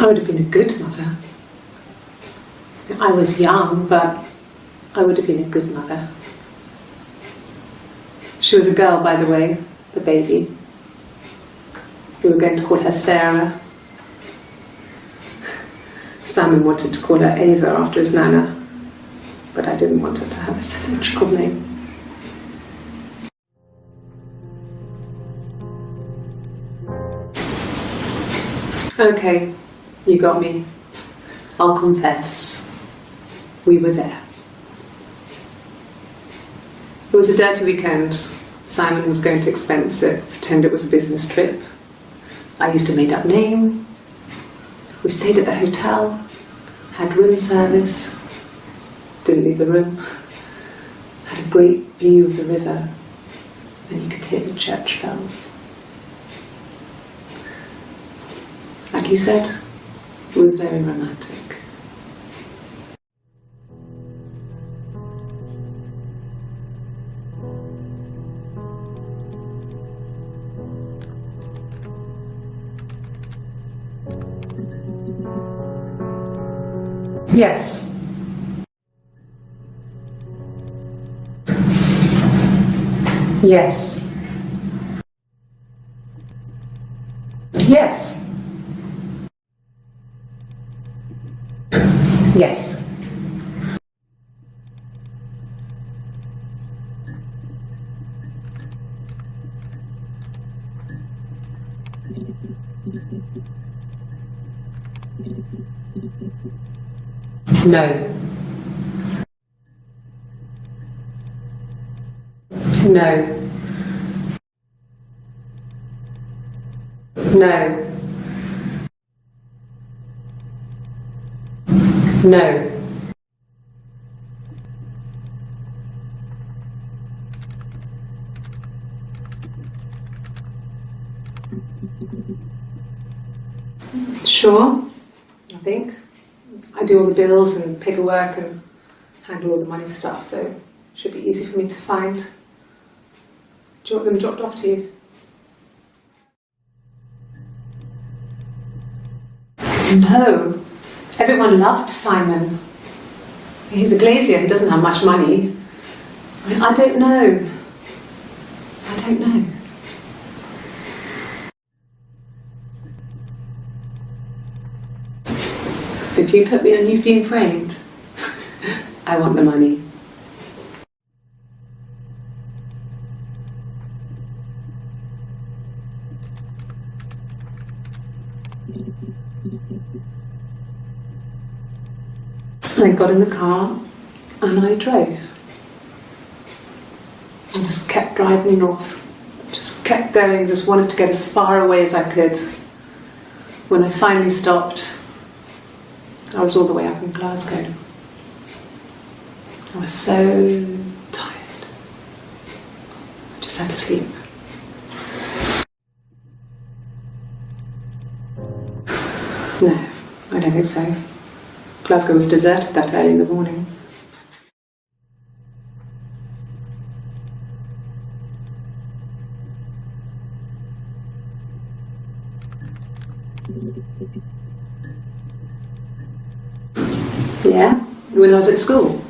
I would have been a good mother. I was young, but I would have been a good mother. She was a girl, by the way, the baby. We were going to call her Sarah. Simon wanted to call her Ava after his nana, but I didn't want her to have a symmetrical name. Okay, you got me. I'll confess. We were there. It was a dirty weekend. Simon was going to expense it, pretend it was a business trip. I used a made-up name. We stayed at the hotel, had room service, didn't leave the room, had a great view of the river, and you could hear the church bells. Like you said, it was very romantic. Yes. Yes. Yes. Yes. No. No. No. No. Sure, I think. I do all the bills and paperwork and handle all the money stuff, so it should be easy for me to find. Do you want them dropped off to you? No. Everyone loved Simon. He's a glazier, he doesn't have much money. I don't know. I don't know. If you put me on You've Been Framed, I want the money. I got in the car and I drove. I just kept driving north. Just kept going, just wanted to get as far away as I could. When I finally stopped, I was all the way up in Glasgow. I was so tired. I just had to sleep. No, I don't think so. Glasgow was deserted that early in the morning. Yeah, when I was at school.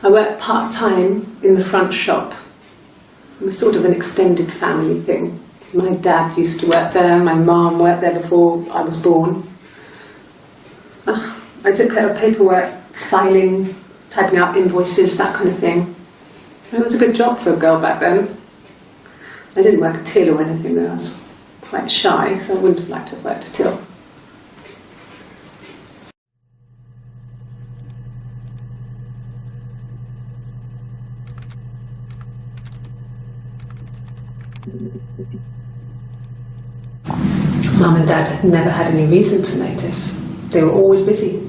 I worked part-time in the front shop. It was sort of an extended family thing. My dad used to work there, my mum worked there before I was born. I took care of paperwork, filing, typing out invoices, that kind of thing. It was a good job for a girl back then. I didn't work a till or anything, though. I was quite shy, so I wouldn't have liked to have worked a till. Mum and Dad had never had any reason to notice. They were always busy.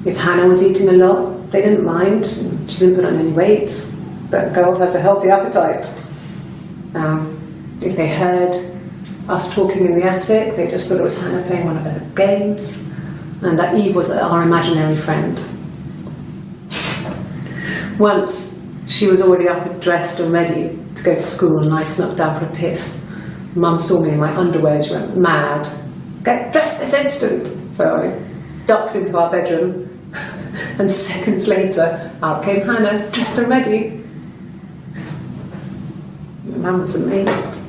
If Hannah was eating a lot, they didn't mind. She didn't put on any weight. That girl has a healthy appetite. If they heard us talking in the attic, they just thought it was Hannah playing one of her games, and that Eve was our imaginary friend. Once, she was already up and dressed and ready to go to school, and I snuck down for a piss. Mum saw me in my underwear, she went mad. Get dressed this instant! So I ducked into our bedroom, and seconds later, out came Hannah, dressed and ready. My mum was amazed.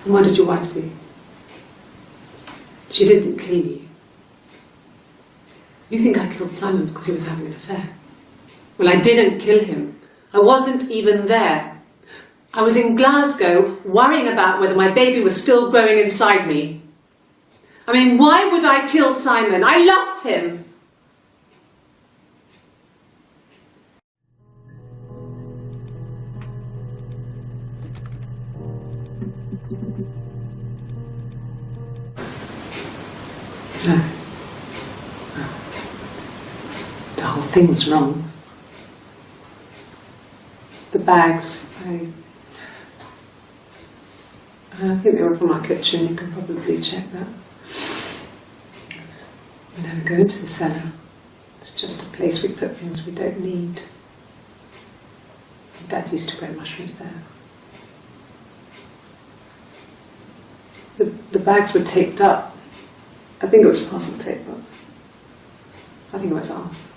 And what did your wife do? She didn't kill you. You think I killed Simon because he was having an affair? Well, I didn't kill him. I wasn't even there. I was in Glasgow worrying about whether my baby was still growing inside me. I mean, why would I kill Simon? I loved him. No. The whole thing was wrong. The bags, I think they were from our kitchen, you can probably check that. We never go into the cellar. It's just a place we put things we don't need. Dad used to grow mushrooms there. The bags were taped up. I think it was parcel tape, but I think it was ours.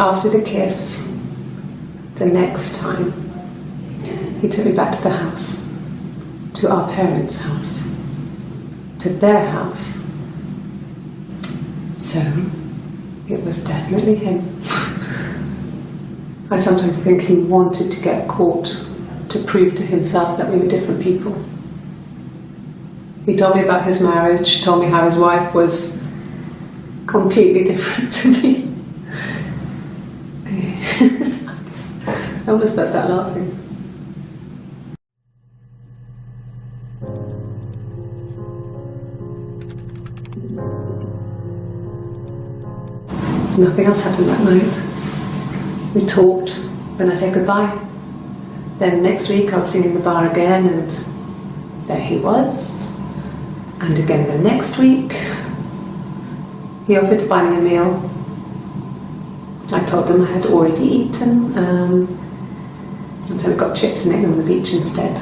After the kiss, the next time, he took me back to the house, to our parents' house, to their house. So, it was definitely him. I sometimes think he wanted to get caught to prove to himself that we were different people. He told me about his marriage, told me how his wife was completely different to me. I almost burst out laughing. Nothing else happened that night. We talked, then I said goodbye. Then next week I was singing the bar again, and there he was. And again the next week, he offered to buy me a meal. I told him I had already eaten, and so we got chips and ate them on the beach instead.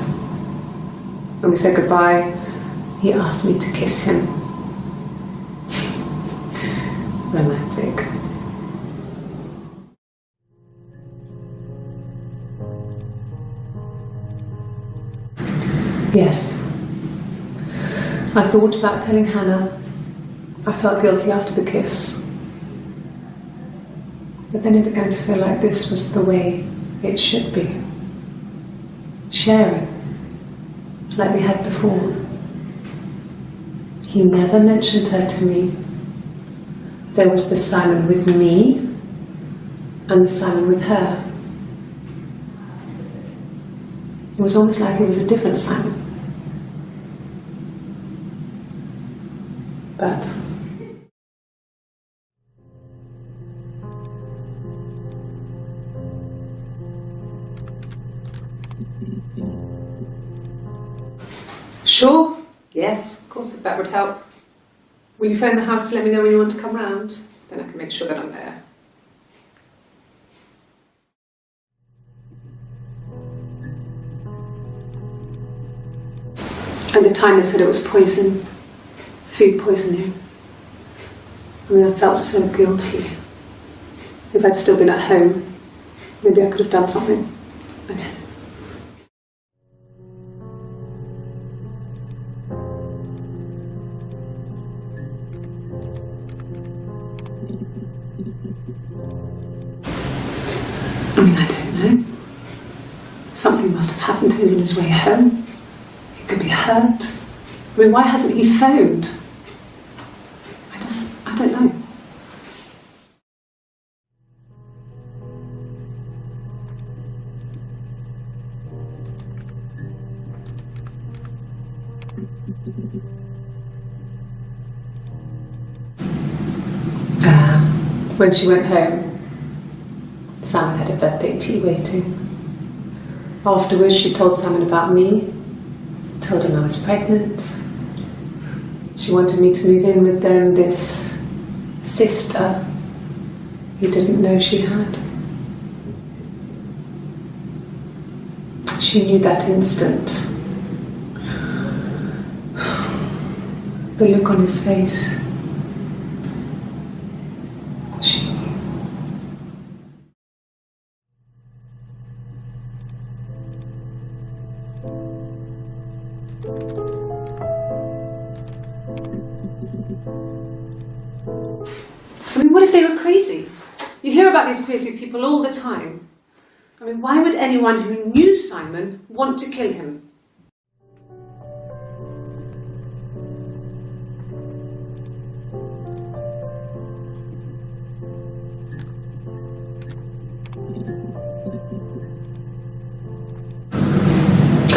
When we said goodbye, he asked me to kiss him. Romantic. Yes. I thought about telling Hannah. I felt guilty after the kiss. But then it began to feel like this was the way it should be. Sharing, like we had before. He never mentioned her to me. There was the Simon with me and the Simon with her. It was almost like it was a different Simon. But sure, yes, of course, if that would help. Will you phone the house to let me know when you want to come round? Then I can make sure that I'm there. At the time they said it was poison, food poisoning. I mean, I felt so guilty. If I'd still been at home, maybe I could have done something. I didn't. I mean, I don't know. Something must have happened to him on his way home. He could be hurt. I mean, why hasn't he phoned? I don't know. When she went home, Simon had a birthday tea waiting. Afterwards, she told Simon about me, told him I was pregnant. She wanted me to move in with them, this sister he didn't know she had. She knew that instant. The look on his face. She knew. I mean, what if they were crazy? You hear about these crazy people all the time. I mean, why would anyone who knew Simon want to kill him?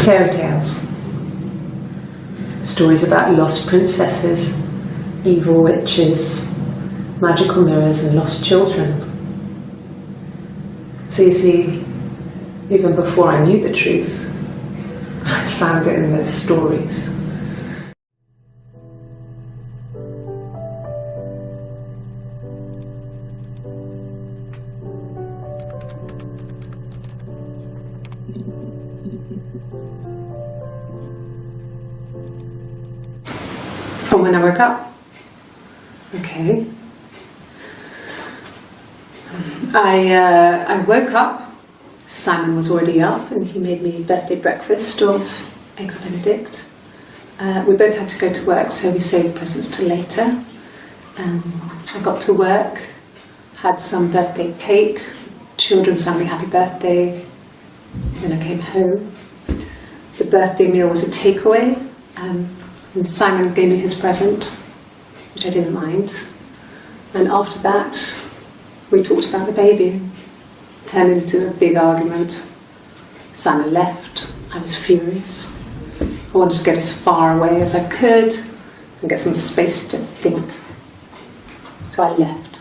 Fairy tales. Stories about lost princesses, evil witches, magical mirrors and lost children. So you see, even before I knew the truth, I'd found it in those stories. From when I woke up. Okay. I woke up, Simon was already up and he made me birthday breakfast of Eggs Benedict. We both had to go to work, so we saved presents till later. I got to work, had some birthday cake, children sang me happy birthday, then I came home. The birthday meal was a takeaway, and Simon gave me his present, which I didn't mind. And after that, we talked about the baby. Turned into a big argument. Simon left. I was furious. I wanted to get as far away as I could and get some space to think. So I left.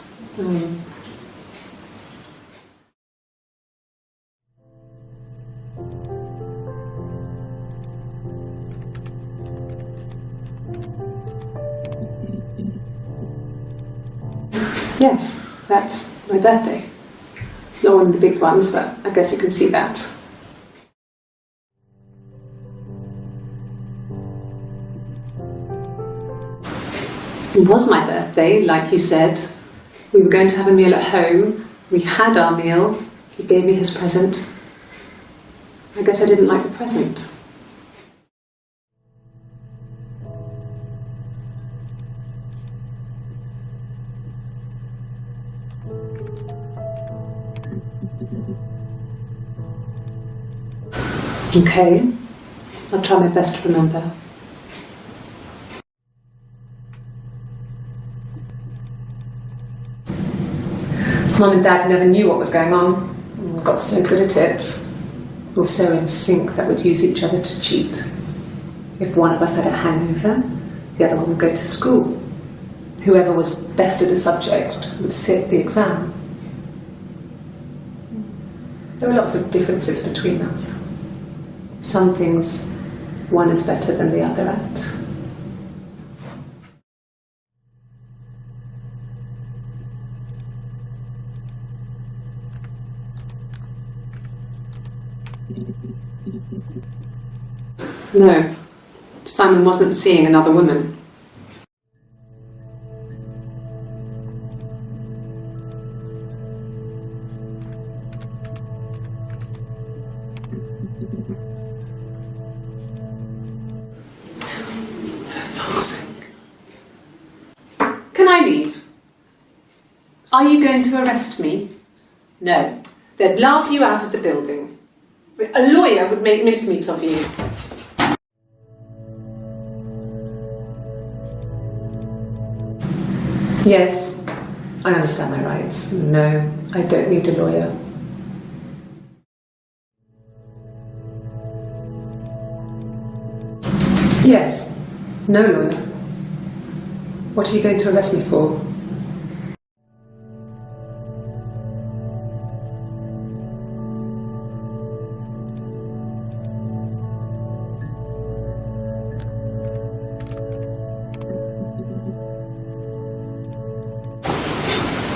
Yes, that's my birthday. Not one of the big ones, but I guess you can see that. It was my birthday, like you said. We were going to have a meal at home. We had our meal. He gave me his present. I guess I didn't like the present. Okay, I'll try my best to remember. Mum and Dad never knew what was going on. We got so good at it. We were so in sync that we'd use each other to cheat. If one of us had a hangover, the other one would go to school. Whoever was best at a subject would sit the exam. There were lots of differences between us. Some things one is better than the other at. No, Simon wasn't seeing another woman. Can I leave? Are you going to arrest me? No. They'd laugh you out of the building. A lawyer would make mincemeat of you. Yes, I understand my rights. No, I don't need a lawyer. Yes, no lawyer. What are you going to arrest me for?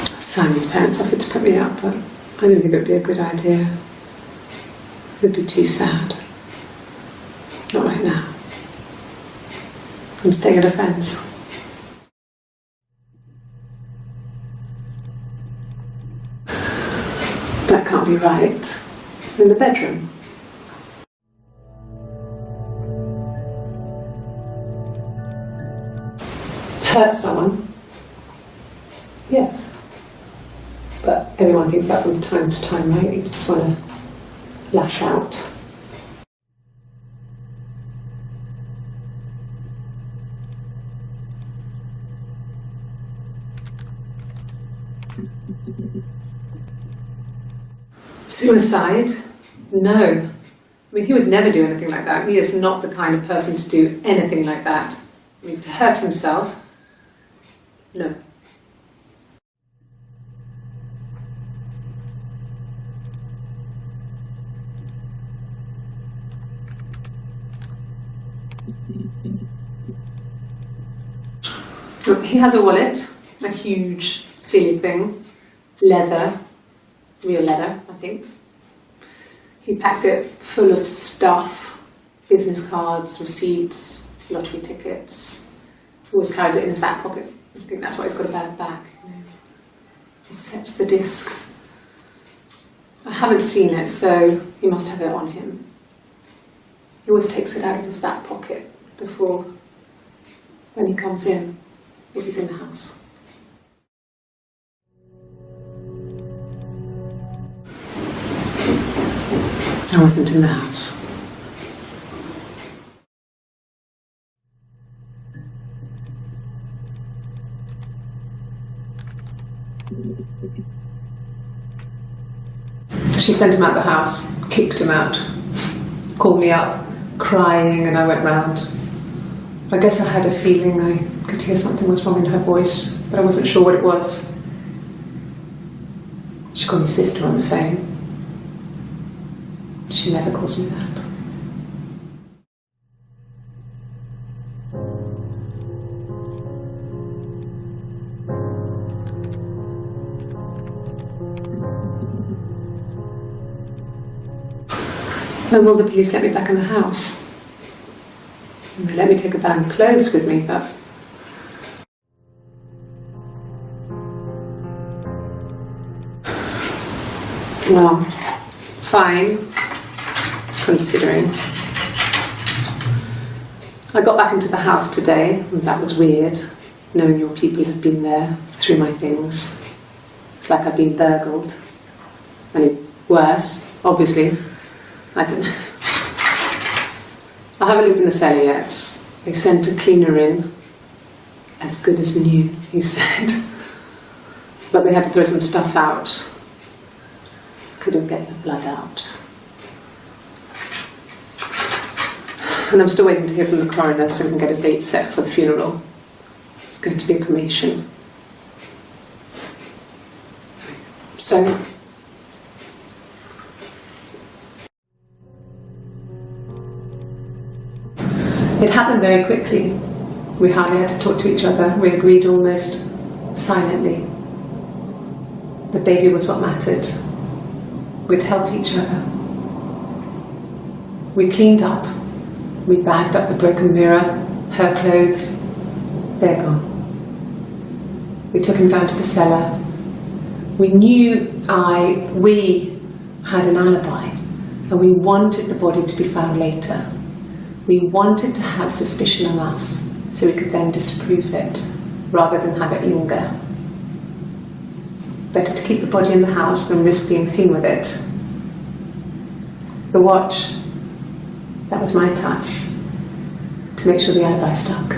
Simon's parents offered to put me up, but I didn't think it would be a good idea. It would be too sad. Not right now. I'm staying at a friend's. That can't be right. In the bedroom. Hurt someone? Yes. But everyone thinks that from time to time, right? You just want to lash out. Suicide? No. I mean, he would never do anything like that. He is not the kind of person to do anything like that. I mean, to hurt himself? No. He has a wallet, a huge, silly thing, leather, real leather, I think. He packs it full of stuff, business cards, receipts, lottery tickets. He always carries it in his back pocket. I think that's why he's got a bad back. You know. He sets the discs. I haven't seen it, so he must have it on him. He always takes it out of his back pocket before, when he comes in, if he's in the house. I wasn't in the house. She sent him out the house, kicked him out, called me up, crying, and I went round. I guess I had a feeling I could hear something was wrong in her voice, but I wasn't sure what it was. She called me sister on the phone. She never calls me that. When will the police let me back in the house? And they let me take a bag of clothes with me, but well, fine, considering. I got back into the house today, and that was weird, knowing your people have been there through my things. It's like I've been burgled. I mean, worse, obviously. I don't know. I haven't lived in the cellar yet. They sent a cleaner in, as good as new, he said. But they had to throw some stuff out. Couldn't get the blood out. And I'm still waiting to hear from the coroner so we can get a date set for the funeral. It's going to be a cremation. So, it happened very quickly. We hardly had to talk to each other. We agreed almost silently. The baby was what mattered. We'd help each other. We cleaned up. We bagged up the broken mirror, her clothes. They're gone. We took him down to the cellar. We had an alibi, and we wanted the body to be found later. We wanted to have suspicion on us, so we could then disprove it, rather than have it linger. Better to keep the body in the house than risk being seen with it. The watch, that was my touch, to make sure the alibi stuck.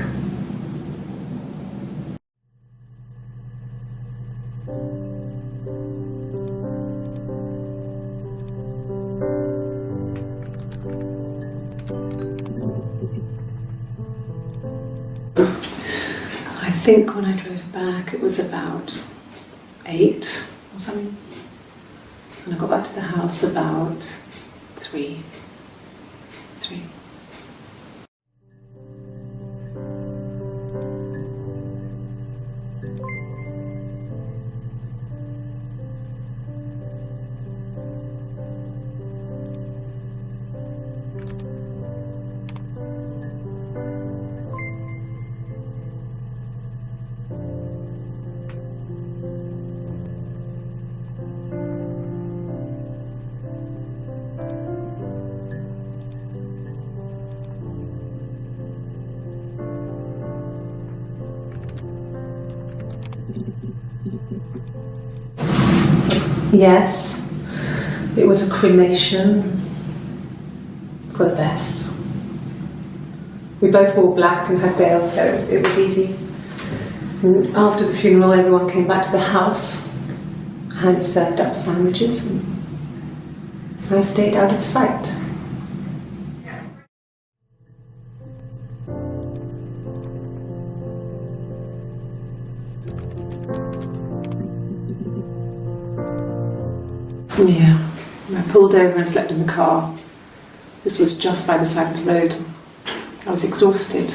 I think when I drove back it was about 8 or something, and I got back to the house about 3. Yes, it was a cremation for the best. We both wore black and had veils, so it was easy. And after the funeral, everyone came back to the house. Hannah served up sandwiches, and I stayed out of sight. Yeah, I pulled over and slept in the car. This was just by the side of the road. I was exhausted.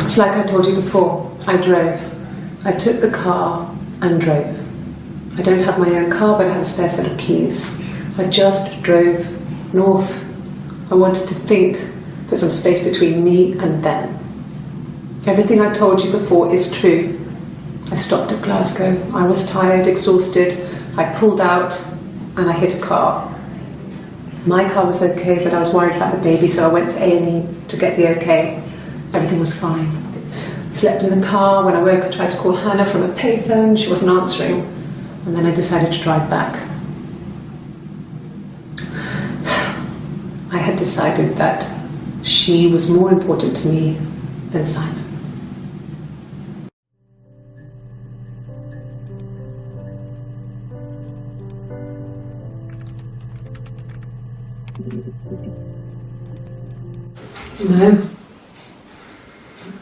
It's like I told you before, I drove. I took the car and drove. I don't have my own car, but I have a spare set of keys. I just drove north. I wanted to think, put some space between me and them. Everything I told you before is true. I stopped at Glasgow. I was tired, exhausted. I pulled out and I hit a car. My car was okay, but I was worried about the baby, so I went to A&E to get the okay. Everything was fine. Slept in the car. When I woke, I tried to call Hannah from a payphone. She wasn't answering. And then I decided to drive back. I had decided that she was more important to me than Simon. No.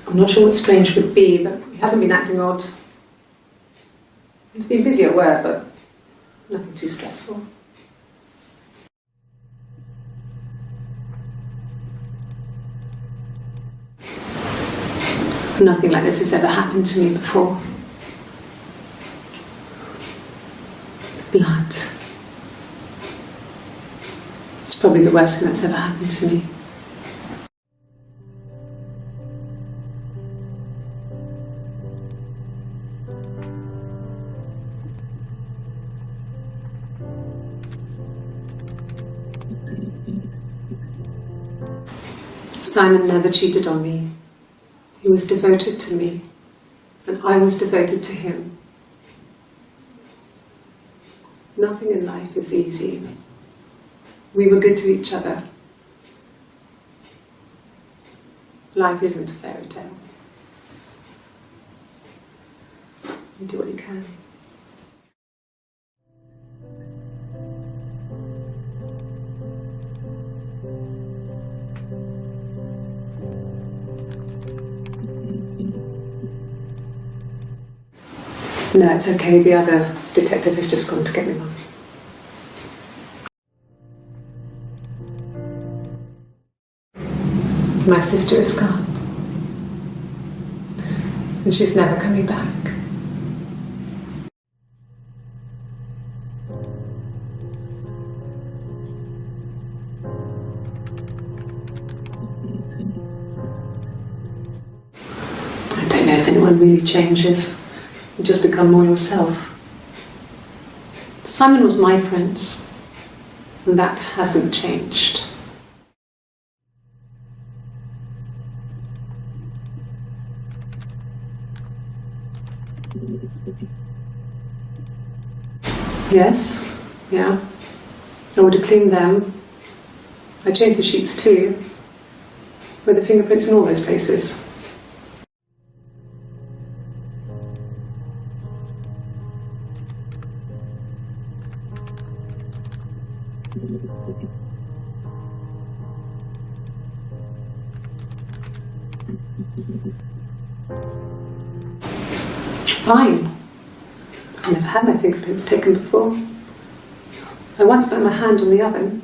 I'm not sure what strange would be, but he hasn't been acting odd. He's been busy at work, but nothing too stressful. Nothing like this has ever happened to me before. The blood. It's probably the worst thing that's ever happened to me. Simon never cheated on me. He was devoted to me, and I was devoted to him. Nothing in life is easy. We were good to each other. Life isn't a fairy tale. You do what you can. No, it's okay. The other detective has just gone to get me one. My sister is gone. And she's never coming back. I don't know if anyone really changes. You just become more yourself. Simon was my prince, and that hasn't changed. Yes, yeah. I would have cleaned them. I changed the sheets too, with the fingerprints in all those places. Fine. I've never had my fingerprints taken before. I once put my hand on the oven.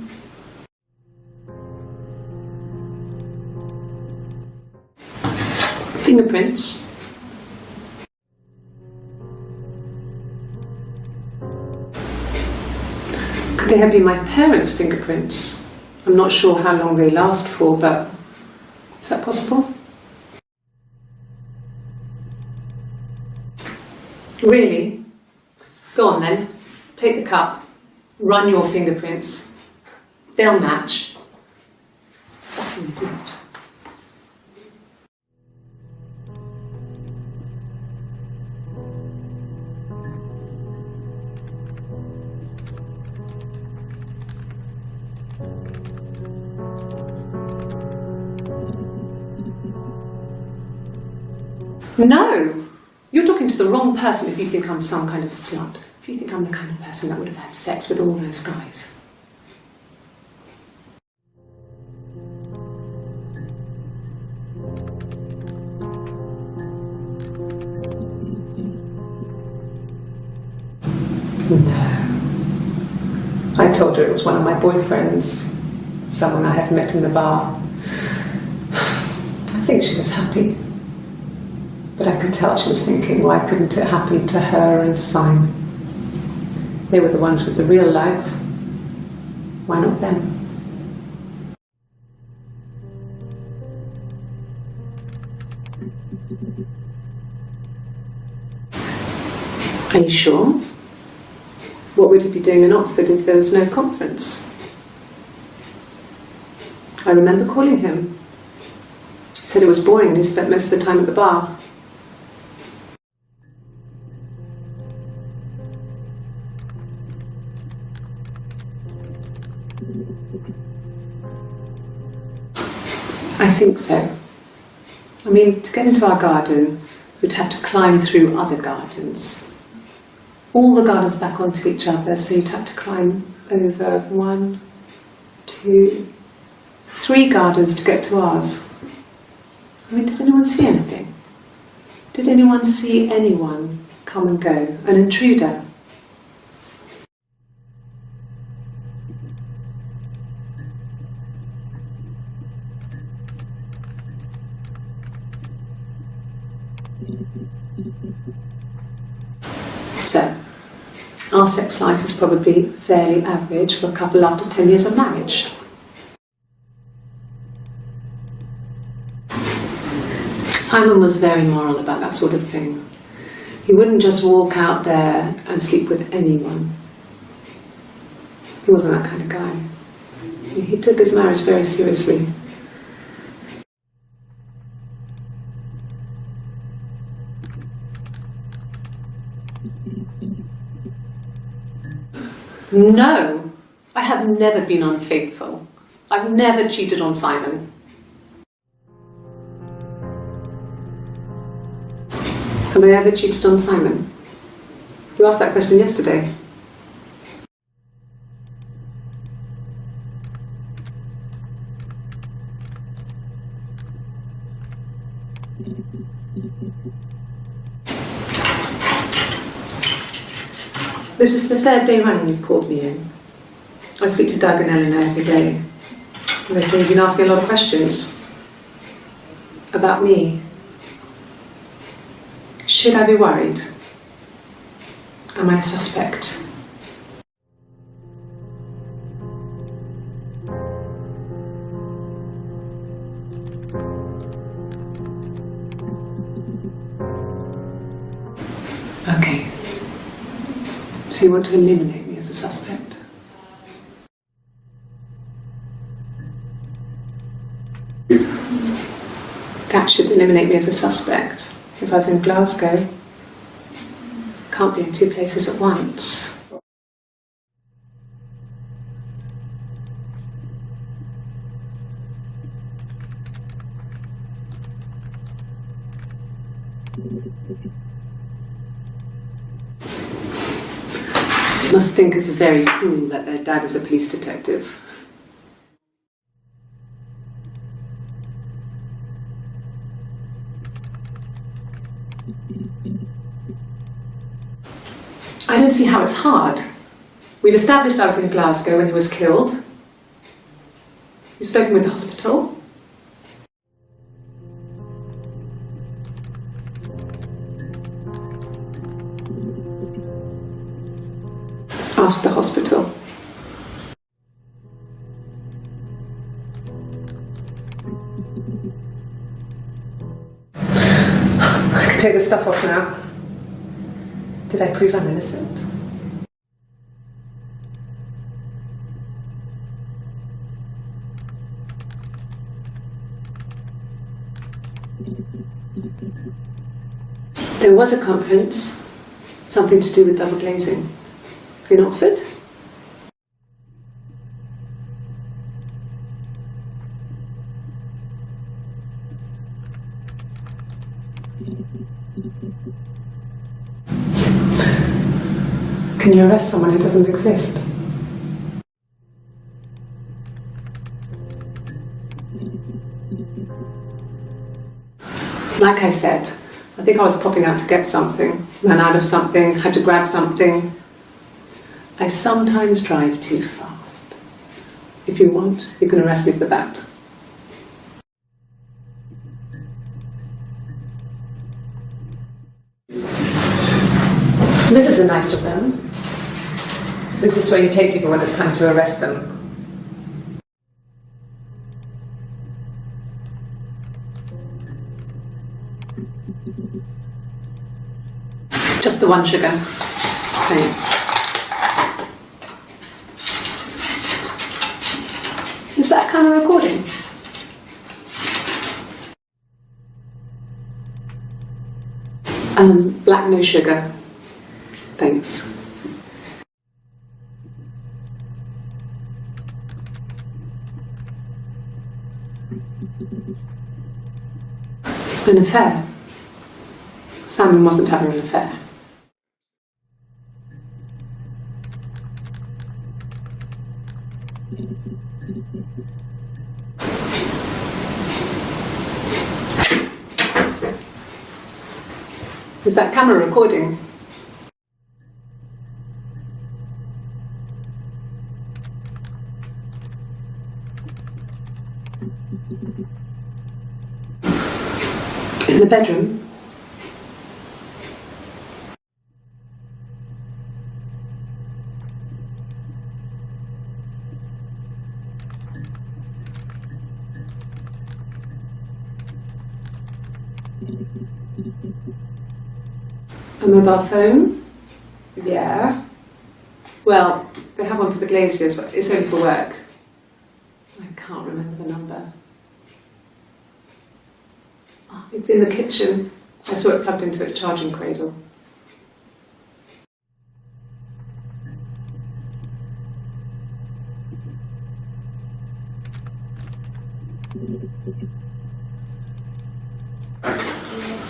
Fingerprints. Could they have been my parents' fingerprints? I'm not sure how long they last for, but is that possible? Really? Go on then, take the cup, run your fingerprints. They'll match. didn't. No! You're talking to the wrong person if you think I'm some kind of slut. If you think I'm the kind of person that would have had sex with all those guys. No. I told her it was one of my boyfriends, someone I had met in the bar. I think she was happy. But I could tell she was thinking, why couldn't it happen to her and Simon? They were the ones with the real life. Why not them? Are you sure? What would he be doing in Oxford if there was no conference? I remember calling him. He said it was boring and he spent most of the time at the bar. I think so. I mean, to get into our garden, we'd have to climb through other gardens. All the gardens back onto each other, so you'd have to climb over 1, 2, 3 gardens to get to ours. I mean, did anyone see anything? Did anyone see anyone come and go? An intruder? So, our sex life is probably fairly average for a couple after 10 years of marriage. Simon was very moral about that sort of thing. He wouldn't just walk out there and sleep with anyone. He wasn't that kind of guy. He took his marriage very seriously. No, I have never been unfaithful. I've never cheated on Simon. Have I ever cheated on Simon? You asked that question yesterday. This is the 3rd day running you've called me in. I speak to Doug and Eleanor every day. And they say you've been asking a lot of questions about me. Should I be worried? Am I a suspect? Okay. So you want to eliminate me as a suspect? That should eliminate me as a suspect. If I was in Glasgow, can't be in 2 places at once. Must think it's very cool that their dad is a police detective. I don't see how it's hard. We've established I was in Glasgow when he was killed. You've spoken with the hospital. Ask the hospital. I can take the stuff off now. Did I prove I'm innocent? There was a conference, something to do with double glazing, in Oxford. Can you arrest someone who doesn't exist? Like I said, I think I was popping out to get something, ran out of something, had to grab something. I sometimes drive too fast. If you want, you can arrest me for that. This is a nicer room. This is where you take people when it's time to arrest them. Just the one sugar. Thanks. Is that camera recording? Black, no sugar. Thanks. An affair. Simon wasn't having an affair. Is that camera recording? In the bedroom? A mobile phone? Yeah. Well, they have one for the glaziers, but it's only for work. I can't remember the number. Oh, it's in the kitchen. I saw it plugged into its charging cradle.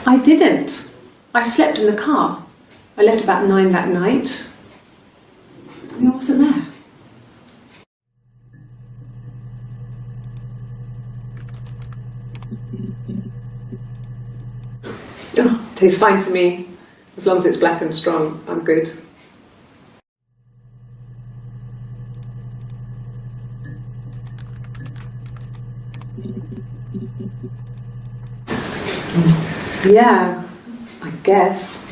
I didn't. I slept in the car. I left about 9 that night. I wasn't there. Oh, tastes fine to me. As long as it's black and strong, I'm good. Yeah, I guess.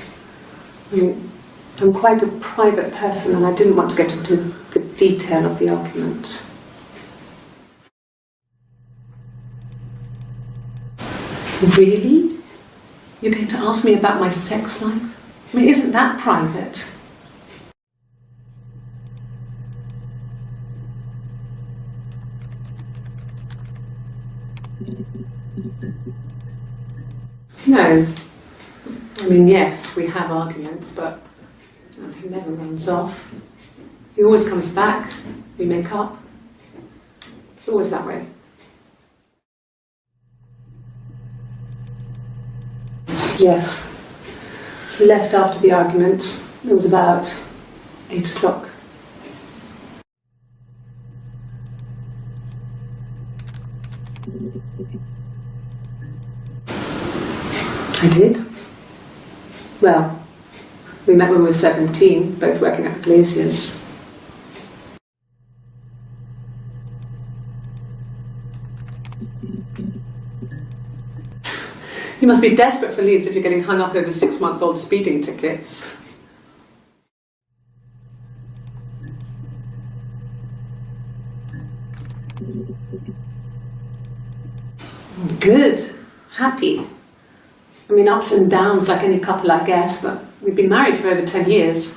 I mean, I'm quite a private person and I didn't want to get into the detail of the argument. Really? You're going to ask me about my sex life? I mean, isn't that private? No. I mean, yes, we have arguments, but he never runs off. He always comes back. We make up. It's always that way. Yes. He left after the argument. It was about 8 o'clock. I did. Well, we met when we were 17, both working at the glaziers. You must be desperate for leads if you're getting hung up over 6-month-old speeding tickets. Good. Happy. I mean, ups and downs like any couple, I guess, but we've been married for over 10 years.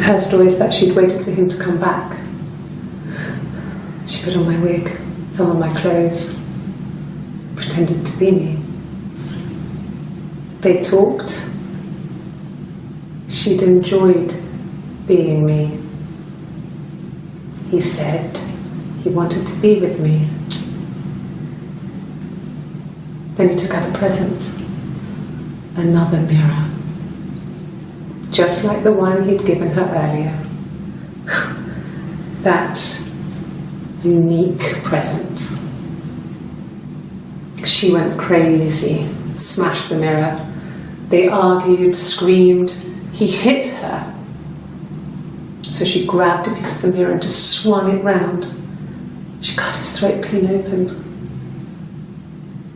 Her story is that she'd waited for him to come back. She put on my wig, some of my clothes, pretended to be me. They talked. She'd enjoyed being me. He said he wanted to be with me. Then he took out a present, another mirror, just like the one he'd given her earlier. That unique present. She went crazy, smashed the mirror. They argued, screamed. He hit her. So she grabbed a piece of the mirror and just swung it round. She cut his throat clean open.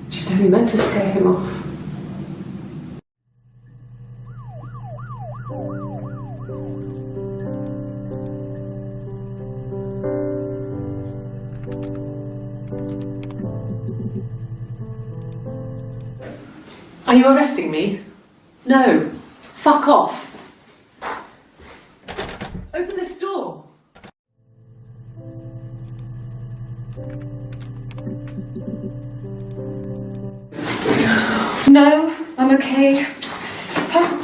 She'd only meant to scare him off. Are you arresting me? No. Fuck off. Open this door. No, I'm okay. Fuck.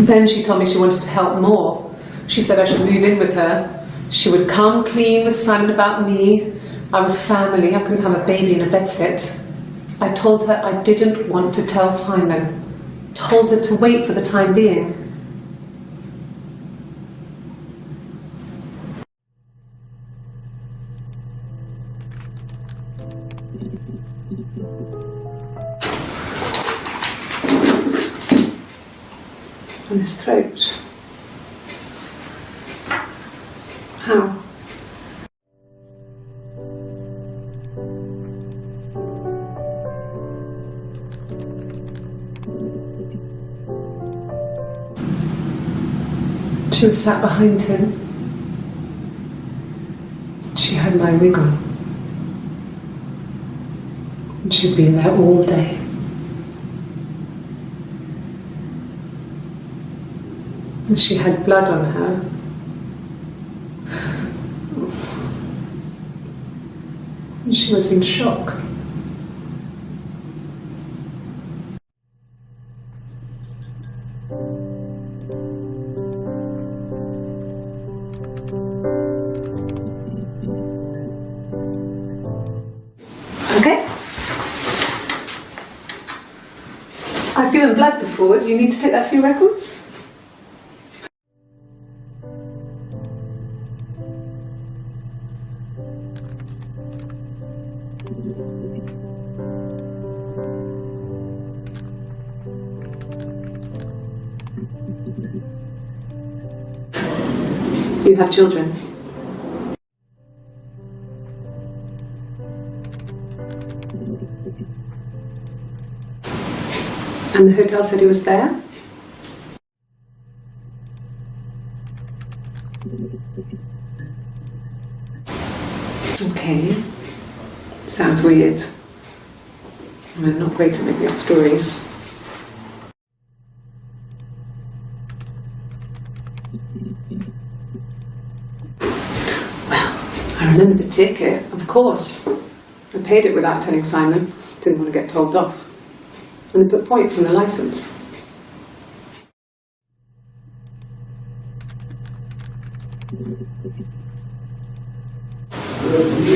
Then she told me she wanted to help more. She said I should move in with her. She would come clean with Simon about me. I was family, I couldn't have a baby in a bedsit. I told her I didn't want to tell Simon. Told her to wait for the time being. On his throat. How? She was sat behind him. She had my wig on. And she'd been there all day. And she had blood on her. And she was in shock. Okay? I've given blood before. Do you need to take that for your records? You have children. And the hotel said he was there? Okay. Sounds weird. I'm not great at making up stories. I remember the ticket, of course. I paid it without telling Simon. Didn't want to get told off. And they put points on the license.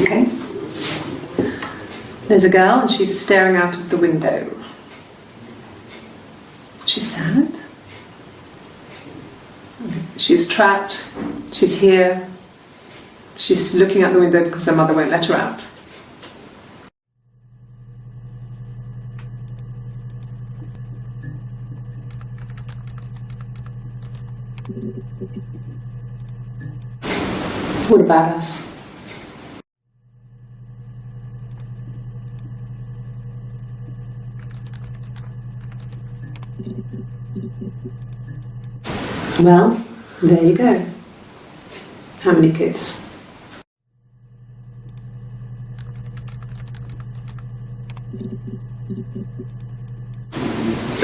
Okay. There's a girl and she's staring out of the window. She's sad. She's trapped. She's here. She's looking out the window because her mother won't let her out. What about us? Well, there you go. How many kids?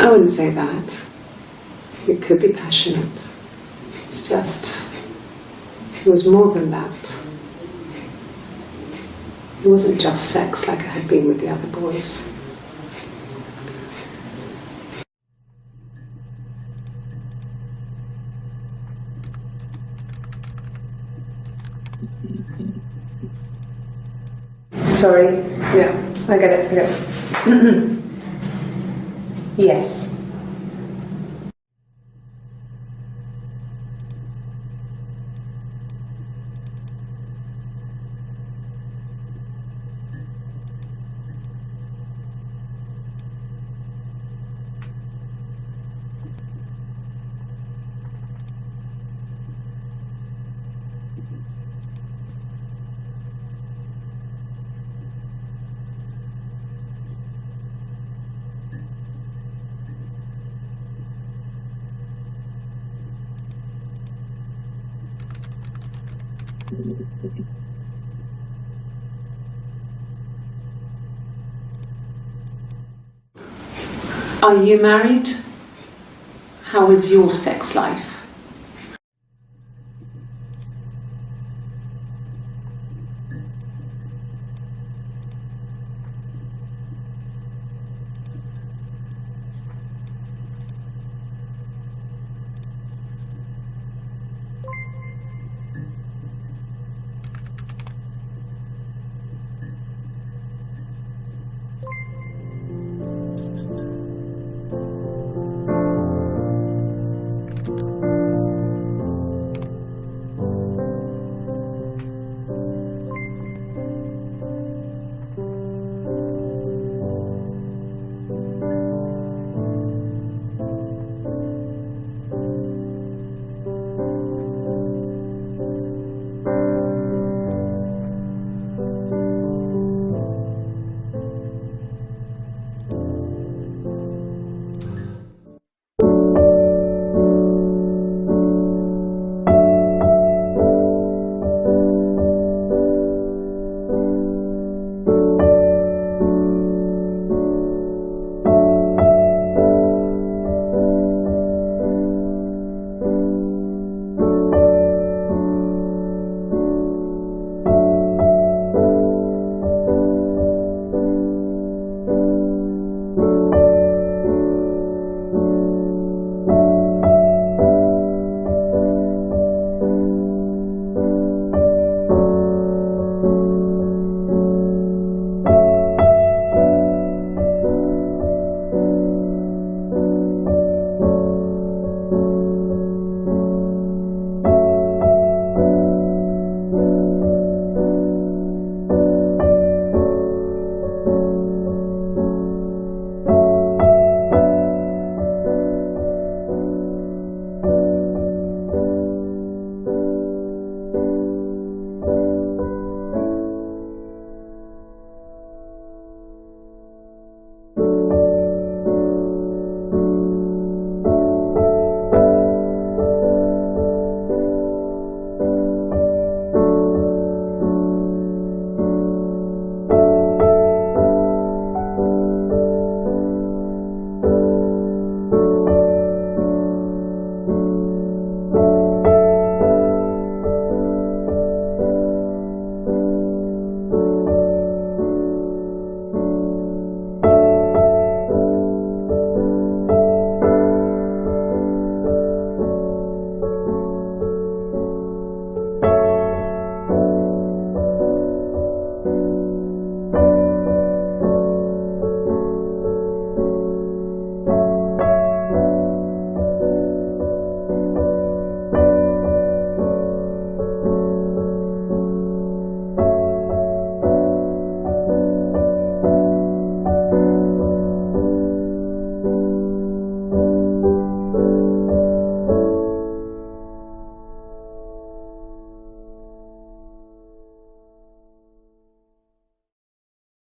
I wouldn't say that. It could be passionate. It's just, it was more than that. It wasn't just sex like I had been with the other boys. Sorry, yeah, I get it. Yes. Are you married? How is your sex life?